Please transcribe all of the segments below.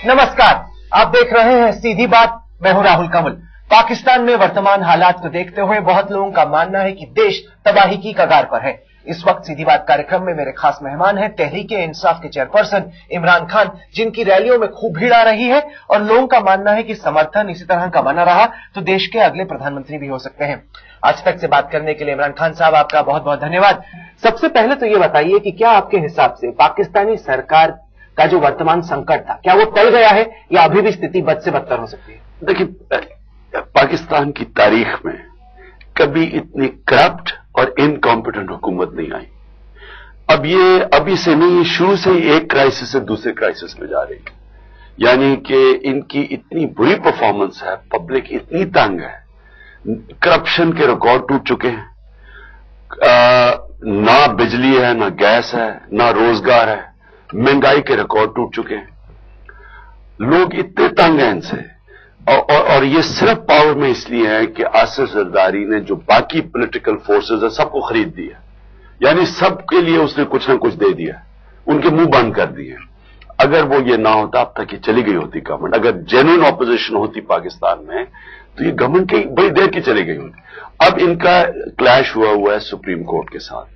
नमस्कार, आप देख रहे हैं सीधी बात। मैं हूं राहुल कंवल। पाकिस्तान में वर्तमान हालात को देखते हुए बहुत लोगों का मानना है कि देश तबाही की कगार पर है। इस वक्त सीधी बात कार्यक्रम में मेरे खास मेहमान हैं तहरीक-ए-इंसाफ के चेयरपर्सन इमरान खान, जिनकी रैलियों में खूब भीड़ आ रही है और लोगों का मानना है कि समर्थन इसी तरह का बना रहा तो देश के अगले प्रधानमंत्री भी हो सकते हैं। आज तक से बात करने के लिए इमरान खान साहब आपका बहुत बहुत धन्यवाद। सबसे पहले तो ये बताइए कि क्या आपके हिसाब से पाकिस्तानी सरकार का जो वर्तमान संकट था, क्या वो टल गया है या अभी भी स्थिति बद से बदतर हो सकती है? देखिए, पाकिस्तान की तारीख में कभी इतनी करप्ट और इनकॉम्पिटेंट हुकूमत नहीं आई। अब ये अभी से नहीं, शुरू से ही एक क्राइसिस से दूसरे क्राइसिस में जा रही है। यानी कि इनकी इतनी बुरी परफॉर्मेंस है, पब्लिक इतनी तंग है, करप्शन के रिकॉर्ड टूट चुके हैं, ना बिजली है, ना गैस है, ना रोजगार है, महंगाई के रिकॉर्ड टूट चुके हैं। लोग इतने तंग हैं इनसे, और ये सिर्फ पावर में इसलिए है कि आसिफ जरदारी ने जो बाकी पॉलिटिकल फोर्सेस है सबको खरीद दिया, यानी सबके लिए उसने कुछ ना कुछ दे दिया, उनके मुंह बंद कर दिए। अगर वो ये ना होता अब तक ये चली गई होती गवर्नमेंट। अगर जेन्युइन ऑपोजिशन होती पाकिस्तान में तो ये गवर्नमेंट की बड़ी देर की चली गई होती। अब इनका क्लैश हुआ है सुप्रीम कोर्ट के साथ।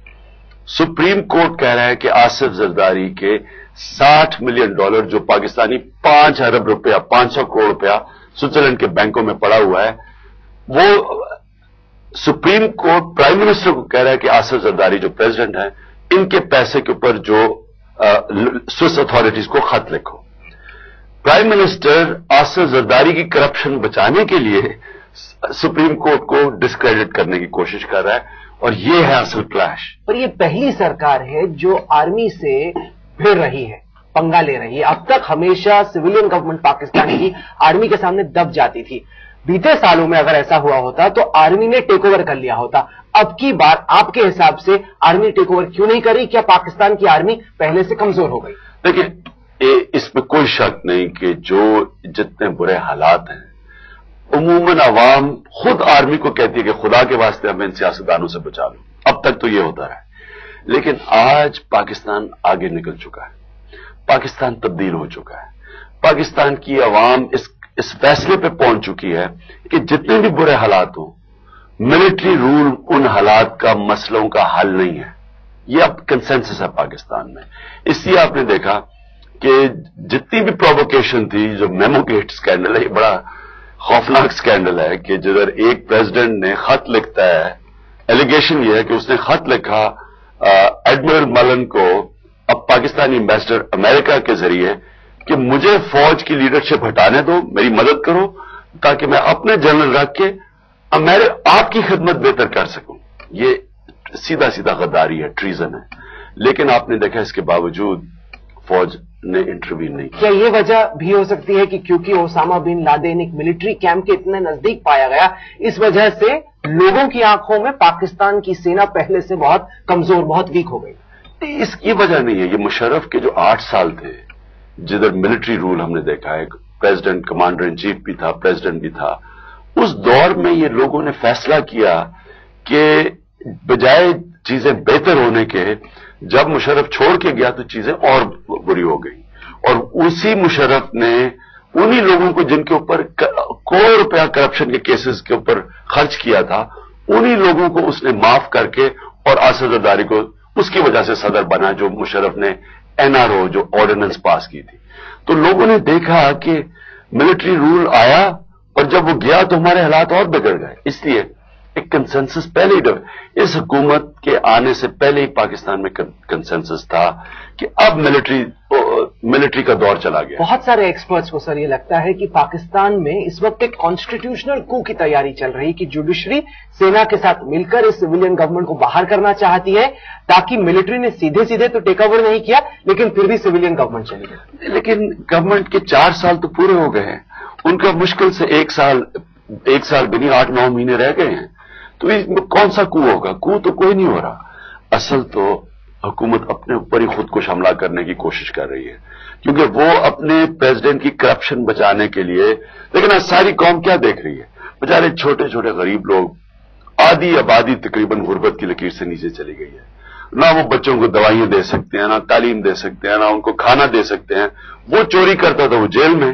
सुप्रीम कोर्ट कह रहा है कि आसिफ जरदारी के $60 मिलियन जो पाकिस्तानी 5 अरब रुपया, 500 करोड़ रुपया स्विट्जरलैंड के बैंकों में पड़ा हुआ है, वो सुप्रीम कोर्ट प्राइम मिनिस्टर को कह रहा है कि आसिफ जरदारी जो प्रेसिडेंट है, इनके पैसे के ऊपर जो स्विस अथॉरिटीज को खत लिखो। प्राइम मिनिस्टर आसिफ जरदारी की करप्शन बचाने के लिए सुप्रीम कोर्ट को डिस्क्रेडिट करने की कोशिश कर रहा है, और ये है असल क्लैश। पर ये पहली सरकार है जो आर्मी से भिड़ रही है, पंगा ले रही है। अब तक हमेशा सिविलियन गवर्नमेंट पाकिस्तान की आर्मी के सामने दब जाती थी। बीते सालों में अगर ऐसा हुआ होता तो आर्मी ने टेक ओवर कर लिया होता। अब की बार आपके हिसाब से आर्मी टेक ओवर क्यों नहीं करी? क्या पाकिस्तान की आर्मी पहले से कमजोर हो गई? देखिए, इसमें कोई शक नहीं कि जो जितने बुरे हालात हैं, उमूमन अवाम खुद आर्मी को कहती है कि खुदा के वास्ते हमें इन सियासतदानों से बचा लो। अब तक तो ये होता है, लेकिन आज पाकिस्तान आगे निकल चुका है, पाकिस्तान तब्दील हो चुका है। पाकिस्तान की अवाम इस फैसले पे पहुंच चुकी है कि जितने भी बुरे हालात हों, मिलिट्री रूल उन हालात का, मसलों का हल नहीं है। ये अब कंसेंसस है पाकिस्तान में। इसलिए आपने देखा कि जितनी भी प्रोवोकेशन थी, जो मेमो गेट स्कैंडल है, ये बड़ा खौफनाक स्कैंडल है कि जिधर एक प्रेसिडेंट ने खत लिखता है, एलिगेशन ये है कि उसने खत लिखा एडमिरल मलन को, अब पाकिस्तानी एम्बेसडर अमेरिका के जरिए, कि मुझे फौज की लीडरशिप हटाने दो, मेरी मदद करो, ताकि मैं अपने जनरल रख के आपकी खिदमत बेहतर कर सकूं। ये सीधा सीधा गद्दारी है, ट्रीजन है। लेकिन आपने देखा इसके बावजूद फौज ने इंटरवीन नहीं किया। क्या ये वजह भी हो सकती है कि क्योंकि ओसामा बिन लादेन एक मिलिट्री कैंप के इतने नजदीक पाया गया, इस वजह से लोगों की आंखों में पाकिस्तान की सेना पहले से बहुत कमजोर, बहुत वीक हो गई? इसकी वजह नहीं है। ये मुशर्रफ के जो 8 साल थे, जिधर मिलिट्री रूल हमने देखा है, प्रेसिडेंट कमांडर इन चीफ भी था, प्रेसिडेंट भी था, उस दौर में ये लोगों ने फैसला किया कि बजाय चीजें बेहतर होने के, जब मुशर्रफ छोड़ के गया तो चीजें और बुरी हो गई। और उसी मुशर्रफ ने उन्हीं लोगों को जिनके ऊपर करोड़ रुपया करप्शन के केसेस के ऊपर खर्च किया था, उन्हीं लोगों को उसने माफ करके और आसिफ जरदारी को उसकी वजह से सदर बना, जो मुशर्रफ ने एनआरओ जो ऑर्डिनेंस पास की थी। तो लोगों ने देखा कि मिलिट्री रूल आया, और जब वो गया तो हमारे हालात और बिगड़ गए। इसलिए एक कंसेंसस पहले ही, इस हुकूमत के आने से पहले ही पाकिस्तान में कंसेंसस था कि अब मिलिट्री का दौर चला गया। बहुत सारे एक्सपर्ट्स को सर ये लगता है कि पाकिस्तान में इस वक्त एक कॉन्स्टिट्यूशनल कू की तैयारी चल रही, कि जुडिशरी सेना के साथ मिलकर इस सिविलियन गवर्नमेंट को बाहर करना चाहती है, ताकि मिलिट्री ने सीधे सीधे तो टेक ओवर नहीं किया, लेकिन फिर भी सिविलियन गवर्नमेंट चली गई। लेकिन गवर्नमेंट के 4 साल तो पूरे हो गए हैं, उनका मुश्किल से 1 साल भी नहीं, 8-9 महीने रह गए हैं। तो इसमें कौन सा कू होगा? कू तो कोई नहीं हो रहा। असल तो हुकूमत अपने ऊपर ही खुद को हमला करने की कोशिश कर रही है, क्योंकि वो अपने प्रेसिडेंट की करप्शन बचाने के लिए। लेकिन आज सारी कौम क्या देख रही है? बेचारे छोटे छोटे गरीब लोग, आधी आबादी तकरीबन गुर्बत की लकीर से नीचे चली गई है। نہ وہ بچوں کو دوائیاں دے سکتے ہیں، نہ تعلیم دے سکتے ہیں، نہ ان کو کھانا دے سکتے ہیں. وہ چوری کرتا تھا، وہ جیل میں.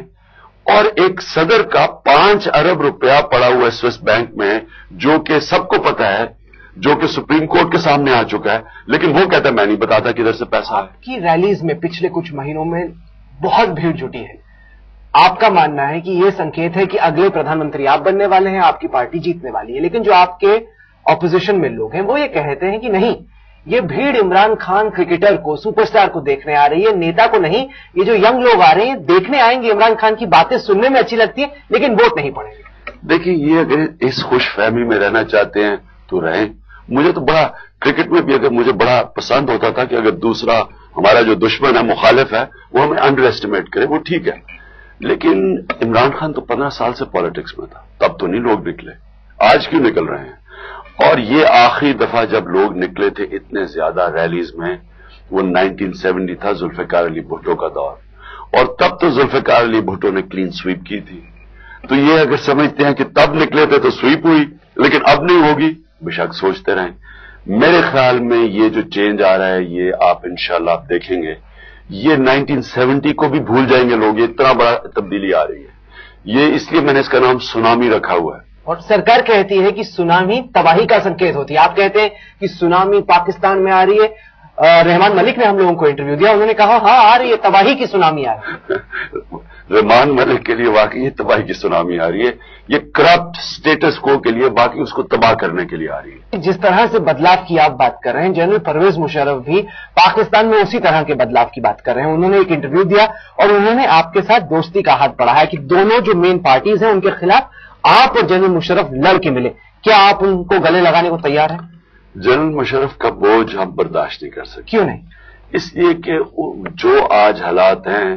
اور ایک صدر کا 5 ارب روپیہ پڑا ہوا ہے سوئس بینک میں، جو کہ سب کو پتا ہے، جو کہ سپریم کورٹ کے سامنے آ چکا ہے، لیکن وہ کہتا ہے میں نہیں بتاتا کدھر سے پیسہ ہے. آپ کی ریلیز میں پچھلے کچھ مہینوں میں بہت بھیڑ جٹی ہے. آپ کا ماننا ہے کہ یہ سنکیت ہے کہ اگلے پردھان منتری آپ بننے والے ہیں، آپ کی پارٹی جیتنے والی ہے. لیکن جو آپ کے اپوزیشن میں لوگ ہیں وہ یہ کہتے ہیں کہ نہیں، یہ بھیڑ عمران خان کرکٹر کو، سپر سٹار کو دیکھنے آ رہی ہے، نیتا کو نہیں. یہ جو ینگ لوگ آ رہے ہیں دیکھنے آئیں گے، عمران خان کی باتیں سننے میں اچھی لگتی ہیں لیکن ووٹ نہیں پڑیں گے. دیکھیں، یہ اگر اس خوش فہمی میں رہنا چاہتے ہیں تو رہیں. مجھے تو بڑا کرکٹ میں بھی اگر مجھے بڑا پسند ہوتا تھا کہ اگر دوسرا ہمارا جو دشمن ہے، مخالف ہے، وہ ہمیں انڈر ایسٹیمیٹ کرے، وہ ٹھیک ہے. لیکن عمران خان تو 15 سال سے پالیٹکس میں تھا، تب تو نہیں لوگ نکلے. آج کیوں نکل رہے ہیں؟ اور یہ آخری دفعہ جب لوگ نکلے تھے اتنے زیادہ ریلیز میں، وہ 1970 تھا، ذوالفقار علی بھٹو کا دور. اور تب تو ذوالفقار علی بھٹو نے کلین سویپ کی تھی. تو یہ اگر سمجھتے ہیں کہ تب نکلے تھے تو سویپ ہوئی لیکن اب نہیں ہوگی، بے شک سوچتے رہیں. میرے خیال میں یہ جو چینج آ رہا ہے، یہ آپ انشاءاللہ آپ دیکھیں گے، یہ 1970 کو بھی بھول جائیں گے لوگ. یہ اتنا بڑا تبدیلی آ رہی ہے. یہ اس لیے میں نے اس کا نام سونامی رکھا ہوا ہے. اور سرکار کہتی ہے کہ سونامی تباہی کا سنکیت ہوتی ہے. آپ کہتے ہیں کہ سونامی پاکستان میں آ رہی ہے. رحمان ملک نے ہم لوگوں کو انٹرویو دیا، انہوں نے کہا ہاں آ رہی ہے، تباہی کی سونامی آ رہی ہے. رحمان ملک کے لیے واقعی یہ تباہی کی سونامی آ رہی ہے. یہ کرپٹ سٹیٹس کو کے لیے، باقی اس کو تباہ کرنے کے لیے آ رہی ہے. جس طرح سے بدلاؤ کی آپ بات کر رہے ہیں، جنرل پرویز مشرف بھی پاکستان میں اسی طرح کے بدلاؤ کی بات کر رہے ہیں. انہوں نے ایک انٹرویو دیا اور انہوں نے آپ کے ساتھ دوستی کا ہاتھ بڑھایا کہ دونوں جو مین پارٹیز ہیں ان کے خلاف آپ اور جنرل مشرف لڑ کے ملے. کیا آپ ان کو گلے لگانے کو تیار ہیں؟ جنرل مشرف کا بوجھ ہم برداشت نہیں کر سکتے. کیوں نہیں؟ اس لیے کہ جو آج حالات ہیں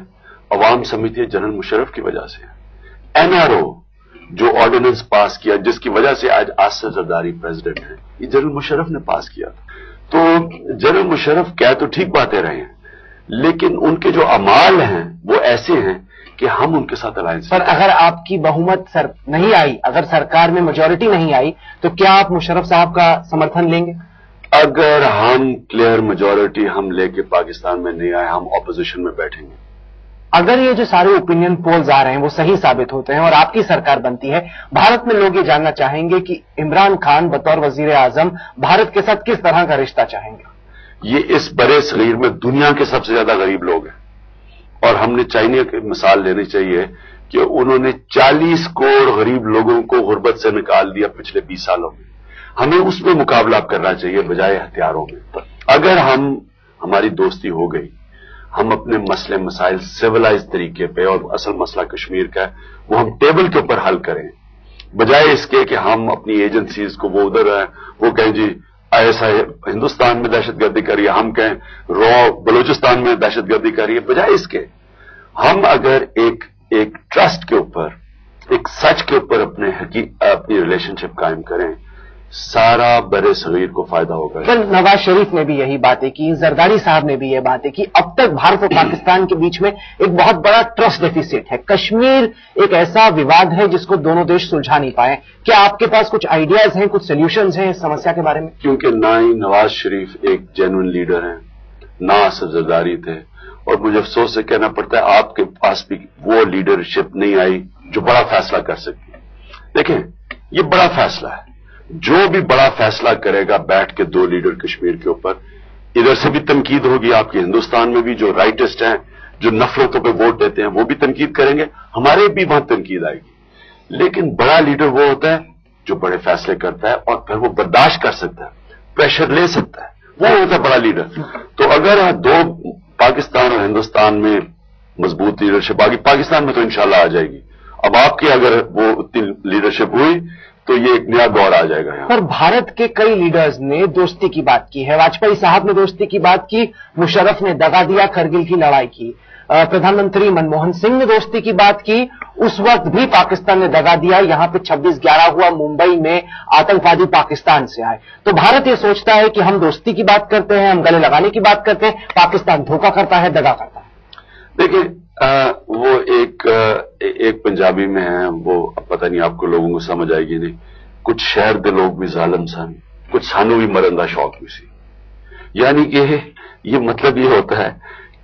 عوام سمجھتی ہے جنرل مشرف کی وجہ سے. این آر او جو آرڈیننس پاس کیا، جس کی وجہ سے آج آصف زرداری پریزیڈنٹ ہیں، یہ جنرل مشرف نے پاس کیا تھا. تو جنرل مشرف کیا تو ٹھیک باتیں رہے ہیں، لیکن ان کے جو اعمال ہیں وہ ایسے ہیں کہ ہم ان کے ساتھ الائنس. پر اگر آپ کی بہومت نہیں آئی، اگر سرکار میں میجورٹی نہیں آئی تو کیا آپ مشرف صاحب کا سمرتھن لیں گے؟ اگر ہم کلیئر میجورٹی ہم لے کے پاکستان میں نہیں آئے، ہم اپوزیشن میں بیٹھیں گے. اگر یہ جو سارے اوپینین پولز آ رہے ہیں وہ صحیح ثابت ہوتے ہیں اور آپ کی سرکار بنتی ہے، بھارت میں لوگ یہ جاننا چاہیں گے کہ عمران خان بطور وزیر اعظم بھارت کے ساتھ کس طرح کا رشتہ چاہیں گے. یہ اس برے صغیر میں دنیا کے سب سے زیادہ غریب لوگ ہیں. اور ہم نے چائنا کی مثال لینی چاہیے کہ انہوں نے 40 کروڑ غریب لوگوں کو غربت سے نکال دیا پچھلے 20 سالوں میں. ہمیں اس میں مقابلہ کرنا چاہیے بجائے ہتھیاروں میں. اگر ہماری دوستی ہو گئی، ہم اپنے مسئلے مسائل سیولائز طریقے پہ، اور اصل مسئلہ کشمیر کا ہے، وہ ہم ٹیبل کے اوپر حل کریں، بجائے اس کے کہ ہم اپنی ایجنسیز کو وہ ادھر ہیں، وہ کہیں جی ایسا ہندوستان میں دہشت گردی کریے، ہم کہیں بلوچستان میں دہشت گردی کریے. بجائے اس کے ہم اگر ایک ٹرسٹ کے اوپر، ایک سچ کے اوپر اپنی ریلیشن شپ قائم کریں، سارا برے صغیر کو فائدہ ہوگا. نواز شریف نے بھی یہی باتیں کی، زرداری صاحب نے بھی یہ باتیں کی. اب تک بھارت اور پاکستان کے بیچ میں ایک بہت بڑا ٹرسٹ ڈیفیسٹ ہے. کشمیر ایک ایسا وواد ہے جس کو دونوں دیش سلجھا نہیں پائے. کیا آپ کے پاس کچھ آئیڈیاز ہیں، کچھ سولوشنز ہیں اس سمسیا کے بارے میں؟ کیونکہ نہ ہی نواز شریف ایک جینوئن لیڈر ہیں، نہ آصف زرداری تھے، اور مجھے افسوس سے کہنا پڑتا ہے آپ کے پاس بھی وہ لیڈرشپ نہیں آئی جو بڑا فیصلہ کر سکتی. دیکھیں، یہ بڑا فیصلہ ہے. جو بھی بڑا فیصلہ کرے گا بیٹھ کے 2 لیڈر کشمیر کے اوپر، ادھر سے بھی تنقید ہوگی، آپ کے ہندوستان میں بھی جو رائٹسٹ ہیں، جو نفرتوں پہ ووٹ دیتے ہیں، وہ بھی تنقید کریں گے، ہمارے بھی وہاں تنقید آئے گی. لیکن بڑا لیڈر وہ ہوتا ہے جو بڑے فیصلے کرتا ہے اور پھر وہ برداشت کر سکتا ہے، پریشر لے سکتا ہے، وہ ہوتا ہے بڑا لیڈر. تو اگر 2 پاکستان اور ہندوستان میں مضبوط لیڈرشپ آ گئی، پاکستان میں تو انشاءاللہ آ جائے گی. اب آپ کی اگر وہ اتنی لیڈرشپ ہوئی تو یہ ایک نیا دور آ جائے گا یہاں. پر بھارت کے کئی لیڈرز نے دوستی کی بات کی ہے. واجپئی صاحب نے دوستی کی بات کی، مشرف نے دغا دیا، کرگل کی لڑائی کی. پردھان منتری منموہن سنگھ نے دوستی کی بات کی، اس وقت بھی پاکستان نے دغا دیا. یہاں پہ 26/11 ہوا، ممبئی میں آتنکوادی پاکستان سے آئے. تو بھارت یہ سوچتا ہے کہ ہم دوستی کی بات کرتے ہیں، ہم گلے لگانے کی بات کرتے ہیں، پاکستان دھوکہ کرتا ہے، دغا کرتا ہے. دیکھیں، وہ ایک پنجابی میں ہے، وہ پتہ نہیں آپ کو لوگوں کو سمجھ آئے گی نہیں. کچھ شہر دے لوگ بھی ظالم سن، کچھ سانو بھی مرن دا شوق بھی سی. यानी कि ये मतलब ये होता है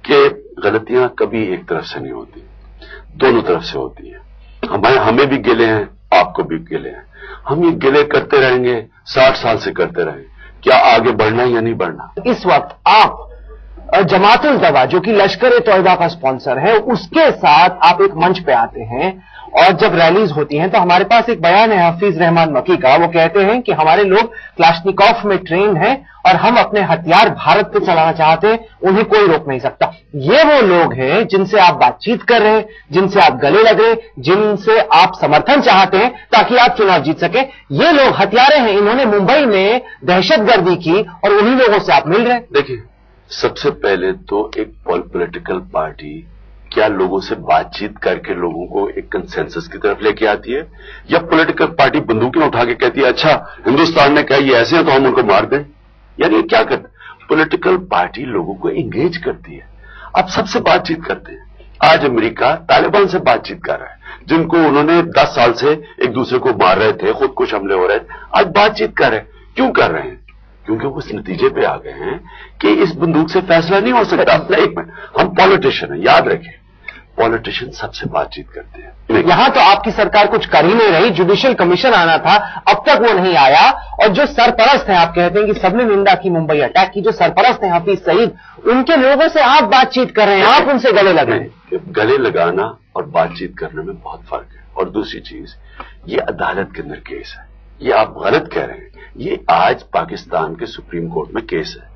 कि गलतियां कभी एक तरफ से नहीं होती, दोनों तरफ से होती हैं। हमें भी गिले हैं, आपको भी गिले हैं। हम ये गिले करते रहेंगे, 60 साल से करते रहेंगे, क्या आगे बढ़ना या नहीं बढ़ना? इस वक्त आप जमातुल दवा जो कि लश्कर तोयबा का स्पॉन्सर है, उसके साथ आप एक मंच पे आते हैं और जब रैलीज होती हैं तो हमारे पास एक बयान है हफीज रहमान मकी का। वो कहते हैं कि हमारे लोग क्लाशनिकोव में ट्रेन हैं और हम अपने हथियार भारत पे चलाना चाहते हैं, उन्हें कोई रोक नहीं सकता। ये वो लोग हैं जिनसे आप बातचीत कर रहे हैं, जिनसे आप गले लग रहे हैं, जिनसे आप समर्थन चाहते हैं ताकि आप चुनाव जीत सके। ये लोग हथियारे हैं, इन्होंने मुंबई में दहशतगर्दी की और उन्हीं लोगों से आप मिल रहे हैं। देखिए, सबसे पहले तो एक पॉलिटिकल पार्टी क्या लोगों से बातचीत करके लोगों को एक कंसेंसस की तरफ लेके आती है, या पॉलिटिकल पार्टी बंदूकें उठा के कहती है अच्छा हिंदुस्तान ने कहा ये ऐसे हैं तो हम उनको मार दें? यानी क्या करते? पॉलिटिकल पार्टी लोगों को एंगेज करती है, आप सबसे बातचीत करते हैं। आज अमेरिका तालिबान से बातचीत कर रहा है, जिनको उन्होंने 10 साल से एक दूसरे को मार रहे थे, खुद कुछ हमले हो रहे थे, आज बातचीत कर रहे हैं। क्यों कर रहे हैं? क्योंकि वो इस नतीजे पे आ गए हैं कि इस बंदूक से फैसला नहीं हो सकता। एक मिनट, हम पॉलिटिशियन हैं, याद रखें, पॉलिटिशियन सबसे बातचीत करते हैं। यहां तो आपकी सरकार कुछ कर ही नहीं रही, जुडिशियल कमीशन आना था, अब तक वो नहीं आया। और जो सरपरस्त हैं, आप कहते हैं कि सबने निंदा की मुंबई अटैक की, जो सरपरस्त हैं हफीज सईद, उनके लोगों से आप बातचीत कर रहे हैं, आप उनसे गले लग रहे हैं। गले लगाना और बातचीत करने में बहुत फर्क है। और दूसरी चीज, ये अदालत के अंदर केस है, ये आप गलत कह रहे हैं। ये आज पाकिस्तान के सुप्रीम कोर्ट में केस है।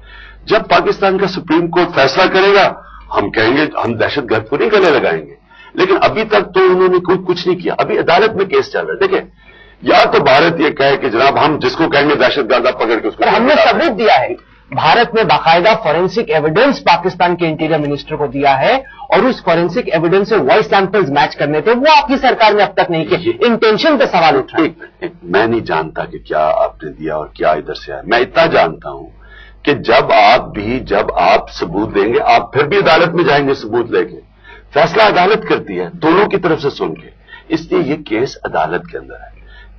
जब पाकिस्तान का सुप्रीम कोर्ट फैसला करेगा, हम कहेंगे हम दहशतगर्द को नहीं गले लगाएंगे, लेकिन अभी तक तो उन्होंने कुछ नहीं किया। अभी अदालत में केस चल रहा है। देखिए, या तो भारत ये कहे कि जनाब हम जिसको कहेंगे दहशतगर्द आप पकड़ के उसको, हमने सबूत दिया है, भारत ने बाकायदा फॉरेंसिक एविडेंस पाकिस्तान के इंटीरियर मिनिस्टर को दिया है और उस फॉरेंसिक एविडेंस से वॉइस सैंपल्स मैच करने थे, वो आपकी सरकार ने अब तक नहीं किए। इंटेंशन पे सवाल उठ रहा है। मैं नहीं जानता कि क्या आपने दिया और क्या इधर से आया। मैं इतना जानता हूं कि जब आप सबूत देंगे, आप फिर भी अदालत में जाएंगे सबूत लेके। फैसला अदालत करती है, दोनों की तरफ से सुन के। इसलिए ये केस अदालत के अंदर है।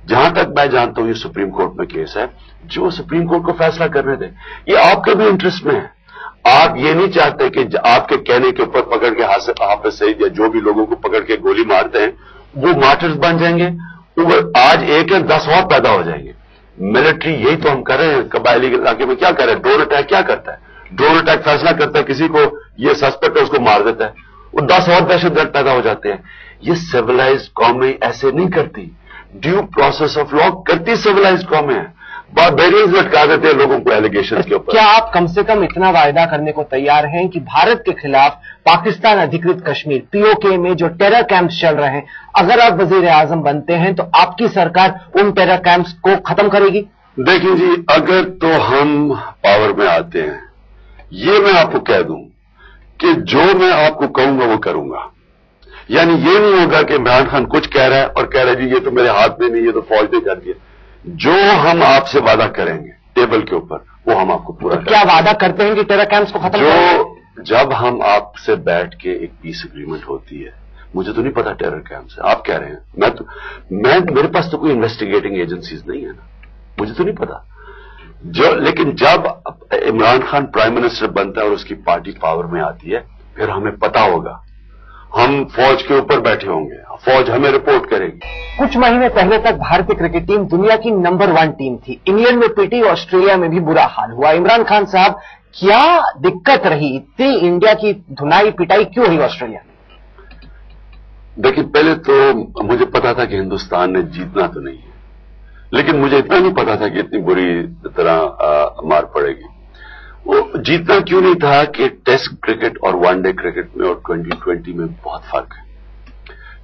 जहां तक मैं जानता हूं ये सुप्रीम कोर्ट में केस है, जो सुप्रीम कोर्ट को फैसला करने दे। ये आपके भी इंटरेस्ट में है। आप ये नहीं चाहते कि आपके कहने के ऊपर पकड़ के हाफिज सईद या जो भी लोगों को पकड़ के गोली मारते हैं वो मार्टर्स बन जाएंगे। आज एक या 10 और पैदा हो जाएंगे। मिलिट्री यही तो हम कर रहे हैं। कबायली इलाके में क्या कर रहे हैं? ड्रोन अटैक क्या करता है? ड्रोन अटैक फैसला करता है, किसी को ये सस्पेक्ट है उसको मार देता है, वो 10 और दहशतगर्द पैदा हो जाते हैं। ये सिविलाइज्ड कौमें ऐसे नहीं करती। ड्यू प्रोसेस ऑफ लॉ करती सिविलाइज्ड कौमें हैं। बारबेरियंस लटका देते हैं लोगों को एलिगेशन के ऊपर। क्या आप कम से कम इतना वायदा करने को तैयार हैं कि भारत के खिलाफ पाकिस्तान अधिकृत कश्मीर पीओके में जो टेरर कैंप्स चल रहे हैं, अगर आप वजीर आजम बनते हैं तो आपकी सरकार उन टेरर कैंप्स को खत्म करेगी? देखिए जी, अगर तो हम पावर में आते हैं, ये मैं आपको कह दूं कि जो मैं आपको कहूंगा वो करूंगा। यानी ये नहीं होगा कि इमरान खान कुछ कह रहा है और कह रहा है जी ये तो मेरे हाथ में नहीं, ये तो फौज ने कर दिया। जो हम आपसे वादा करेंगे टेबल के ऊपर, वो हम आपको पूरा करेंगे। क्या वादा करते हैं कि टेरर कैंप्स को खत्म करेंगे? जब हम आपसे बैठ के एक पीस एग्रीमेंट होती है, मुझे तो नहीं पता टेरर कैंप से, आप कह रहे हैं, मेरे पास तो कोई इन्वेस्टिगेटिंग एजेंसीज नहीं है ना, मुझे तो नहीं पता। लेकिन जब इमरान खान प्राइम मिनिस्टर बनता है और उसकी पार्टी पावर में आती है, फिर हमें पता होगा, हम फौज के ऊपर बैठे होंगे, फौज हमें रिपोर्ट करेगी। कुछ महीने पहले तक भारतीय क्रिकेट टीम दुनिया की नंबर 1 टीम थी। इंग्लैंड में पीटी, ऑस्ट्रेलिया में भी बुरा हाल हुआ। इमरान खान साहब, क्या दिक्कत रही? इतनी इंडिया की धुनाई पिटाई क्यों हुई ऑस्ट्रेलिया में? देखिए, पहले तो मुझे पता था कि हिंदुस्तान ने जीतना तो नहीं है, लेकिन मुझे इतना नहीं पता था कि इतनी बुरी तरह मार पड़ेगी। वो जीतना क्यों नहीं था कि टेस्ट क्रिकेट और वनडे क्रिकेट में और 2020 में बहुत फर्क है।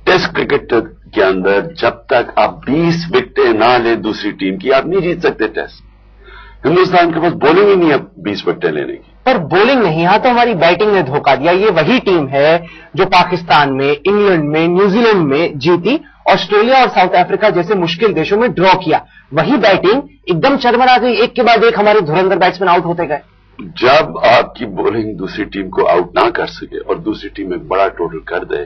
टेस्ट क्रिकेट के अंदर जब तक आप 20 विकेटें ना ले दूसरी टीम की, आप नहीं जीत सकते टेस्ट। हिंदुस्तान के पास बॉलिंग ही नहीं है 20 विकेटें लेने की। पर बॉलिंग नहीं, यहां तो हमारी बैटिंग ने धोखा दिया। ये वही टीम है जो पाकिस्तान में, इंग्लैंड में, न्यूजीलैंड में जीती, ऑस्ट्रेलिया और साउथ अफ्रीका जैसे मुश्किल देशों में ड्रॉ किया। वही बैटिंग एकदम चरमरा गई, एक के बाद एक हमारे धुरंधर बैट्समैन आउट होते गए। जब आपकी बॉलिंग दूसरी टीम को आउट ना कर सके और दूसरी टीम एक बड़ा टोटल कर दे,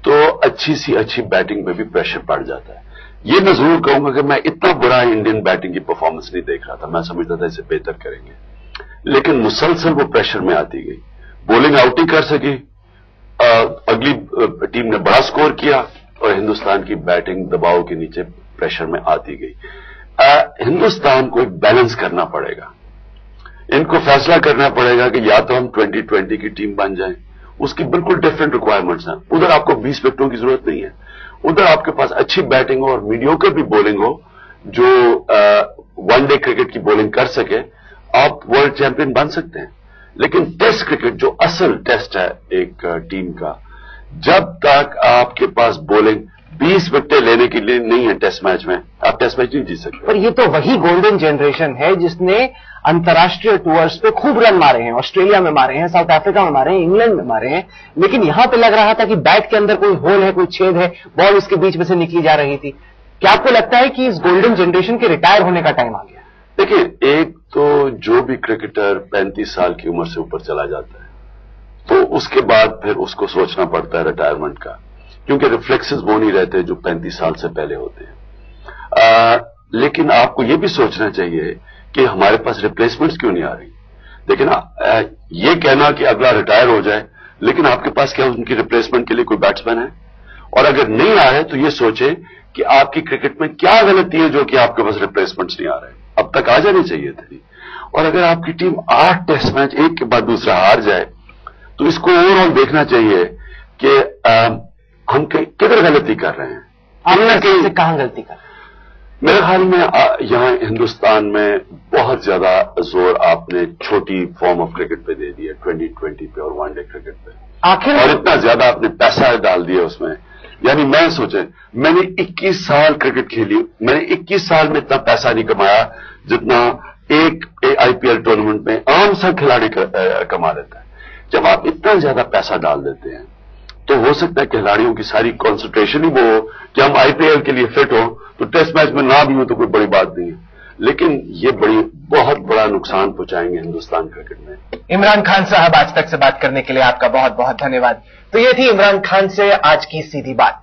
तो अच्छी सी अच्छी बैटिंग में भी प्रेशर पड़ जाता है। ये मैं जरूर कहूंगा कि मैं इतना बुरा इंडियन बैटिंग की परफॉर्मेंस नहीं देख रहा था, मैं समझता था इसे बेहतर करेंगे। लेकिन मुसलसल वो प्रेशर में आती गई, बॉलिंग आउट ही कर सकी, अगली टीम ने बड़ा स्कोर किया और हिंदुस्तान की बैटिंग दबाव के नीचे प्रेशर में आती गई। हिंदुस्तान को एक बैलेंस करना पड़ेगा, इनको फैसला करना पड़ेगा कि या तो हम 2020 की टीम बन जाएं, उसकी बिल्कुल डिफरेंट रिक्वायरमेंट्स हैं। उधर आपको 20 विकेटों की जरूरत नहीं है, उधर आपके पास अच्छी बैटिंग हो और मीडियोकर भी बॉलिंग हो जो वनडे क्रिकेट की बॉलिंग कर सके, आप वर्ल्ड चैंपियन बन सकते हैं। लेकिन टेस्ट क्रिकेट जो असल टेस्ट है एक टीम का, जब तक आपके पास बॉलिंग 20 विकेटें लेने के लिए नहीं है टेस्ट मैच में, आप टेस्ट मैच नहीं जीत सकते। पर ये तो वही गोल्डन जनरेशन है जिसने अंतर्राष्ट्रीय टूर्स पे खूब रन मारे हैं, ऑस्ट्रेलिया में मारे हैं, साउथ अफ्रीका में मारे हैं, इंग्लैंड में मारे हैं, लेकिन यहां पे लग रहा था कि बैट के अंदर कोई होल है, कोई छेद है, बॉल उसके बीच में से निकली जा रही थी। क्या आपको लगता है कि इस गोल्डन जनरेशन के रिटायर होने का टाइम आ गया? देखिए, एक तो जो भी क्रिकेटर 35 साल की उम्र से ऊपर चला जाता है तो उसके बाद फिर उसको सोचना पड़ता है रिटायरमेंट का, क्योंकि रिफ्लेक्सेस वो नहीं रहते जो 35 साल से पहले होते हैं। लेकिन आपको ये भी सोचना चाहिए कि हमारे पास रिप्लेसमेंट्स क्यों नहीं आ रही। देखिए ना, ये कहना कि अगला रिटायर हो जाए, लेकिन आपके पास क्या उनकी रिप्लेसमेंट के लिए कोई बैट्समैन है? और अगर नहीं आ रहे तो ये सोचे कि आपकी क्रिकेट में क्या गलती है जो कि आपके पास रिप्लेसमेंट्स नहीं आ रहे। अब तक आ जानी चाहिए थी। और अगर आपकी टीम 8 टेस्ट मैच एक के बाद दूसरा हार जाए तो इसको ओवरऑल देखना चाहिए कि हम किधर गलती कर रहे हैं, कहां गलती कर रहे हैं। मेरे ख्याल में यहां हिंदुस्तान में बहुत ज्यादा जोर आपने छोटी फॉर्म ऑफ क्रिकेट पे दे दिया, 2020 पे और वनडे क्रिकेट पे, आखिर और इतना ज्यादा आपने पैसा डाल दिया उसमें। यानी मैं सोचे, मैंने 21 साल क्रिकेट खेली, मैंने 21 साल में इतना पैसा नहीं कमाया जितना एक आईपीएल टूर्नामेंट में आम सा खिलाड़ी कमा लेता है। जब आप इतना ज्यादा पैसा डाल देते हैं तो हो सकता है खिलाड़ियों की सारी कॉन्सेंट्रेशन ही वो हो कि हम आईपीएल के लिए फिट हो, तो टेस्ट मैच में ना भी हो तो कोई बड़ी बात नहीं है, लेकिन ये बहुत बड़ा नुकसान पहुंचाएंगे हिंदुस्तान क्रिकेट में। इमरान खान साहब, आज तक से बात करने के लिए आपका बहुत बहुत धन्यवाद। तो ये थी इमरान खान से आज की सीधी बात।